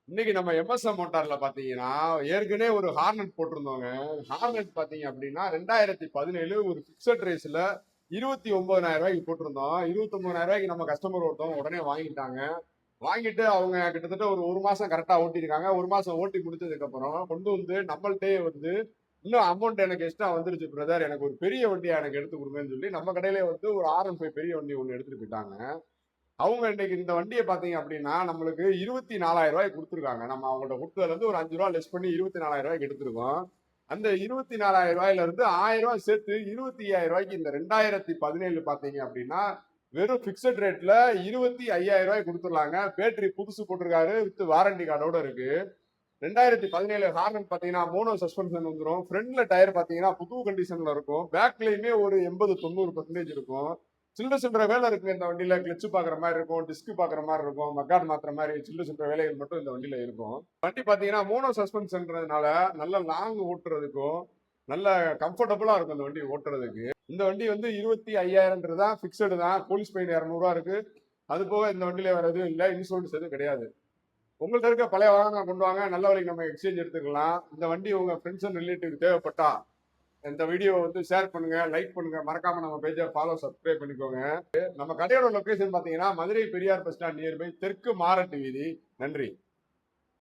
இன்னைக்கு நம்ம எம்எஸ்எம் மோட்டார்ல பாத்தீங்கன்னா ஏற்கனவே ஒரு ஹார்னட் போட்டிருந்தோங்க. ஹார்னட் பாத்தீங்க அப்படின்னா 2017 ஒரு பிக்சட் ரேஸ்ல 29,000 ரூபாய்க்கு போட்டிருந்தோம். 29,000 ரூபாய்க்கு நம்ம கஸ்டமர் ஒருத்தவங்க உடனே வாங்கிட்டாங்க. வாங்கிட்டு அவங்க கிட்டத்தட்ட ஒரு மாசம் கரெக்டா ஓட்டிருக்காங்க. ஒரு மாசம் ஓட்டி முடிச்சதுக்கு அப்புறம் கொண்டு வந்து நம்மள்ட்டே வந்து இன்னும் அமௌண்ட் எனக்கு எக்ஸ்ட்ரா வந்துருச்சு பிரதர், எனக்கு ஒரு பெரிய வண்டியா எனக்கு எடுத்து கொடுங்கன்னு சொல்லி நம்ம கடையிலே வந்து ஒரு R15 பெரிய வண்டி ஒன்று எடுத்துட்டு போயிட்டாங்க. அவங்க இன்னைக்கு இந்த வண்டியை பாத்தீங்க அப்படின்னா நம்மளுக்கு 24,000 ரூபாய்க்கு கொடுத்துருக்காங்க. நம்ம அவங்கள்ட்ட கொடுத்ததுல இருந்து ஒரு 5 ரூபா லெஸ் பண்ணி 24,000 ரூபாய்க்கு எடுத்திருக்கோம். அந்த 24,000 ரூபாயில இருந்து 1000 ரூபாய் சேர்த்து 25,000 ரூபாய்க்கு இந்த 2017 பாத்தீங்க அப்படின்னா வெறும் பிக்சட் ரேட்ல 25,000 ரூபாய்க்கு கொடுத்துடலாங்க. பேட்டரி புதுசு போட்டிருக்காரு, வித் வாரண்டி கார்டோட இருக்கு. 2017 ஹார்ன் பாத்தீங்கன்னா மோனோ சஸ்பென்ஷன் வந்துடும். ஃப்ரண்ட்ல டயர் பாத்தீங்கன்னா புது கண்டிஷன்ல இருக்கும். பேக்லயுமே ஒரு 80-90% இருக்கும். சில்லற வேலை இருக்கு இந்த வண்டியில. கிளச்சு பாக்குற மாதிரி இருக்கும், டிஸ்க் பாக்குற மாதிரி இருக்கும், மக்காட் மாத்துற மாதிரி சில்லற வேலைகள் மட்டும் இந்த வண்டியில இருக்கும். வண்டி பாத்தீங்கன்னா மோனோ சஸ்பென்ஷன்றதுனால நல்ல லாங் ஓட்டுறதுக்கும் நல்ல கம்ஃபர்டபுளா இருக்கும் இந்த வண்டி ஓட்டுறதுக்கு. இந்த வண்டி வந்து 25,000 தான், பிக்சடு தான். போலீஸ் ஃபைன் 200 இருக்கு. அது போக இந்த வண்டியில வேற எதுவும் இல்லை, இன்சூரன்ஸ் எதுவும் கிடையாது. உங்கள்ட்ட இருக்க பழைய வாகனம் கொண்டு வாங்க, நல்ல வழிக்கு நம்ம எக்ஸ்சேஞ்ச் எடுத்துக்கலாம். இந்த வண்டி உங்க ஃப்ரெண்ட்ஸ் அண்ட் ரிலேட்டிவ் தேவைப்பட்டா இந்த வீடியோ வந்து ஷேர் பண்ணுங்க, லைக் பண்ணுங்க, மறக்காம நம்ம பேஜை ஃபாலோ சப்ஸ்கிரைப் பண்ணிக்கோங்க. நம்ம கடையோட லொகேஷன் பாத்தீங்கன்னா Madurai Periyar bus stand nearby தெற்கு மாரட்டு வீதி. நன்றி.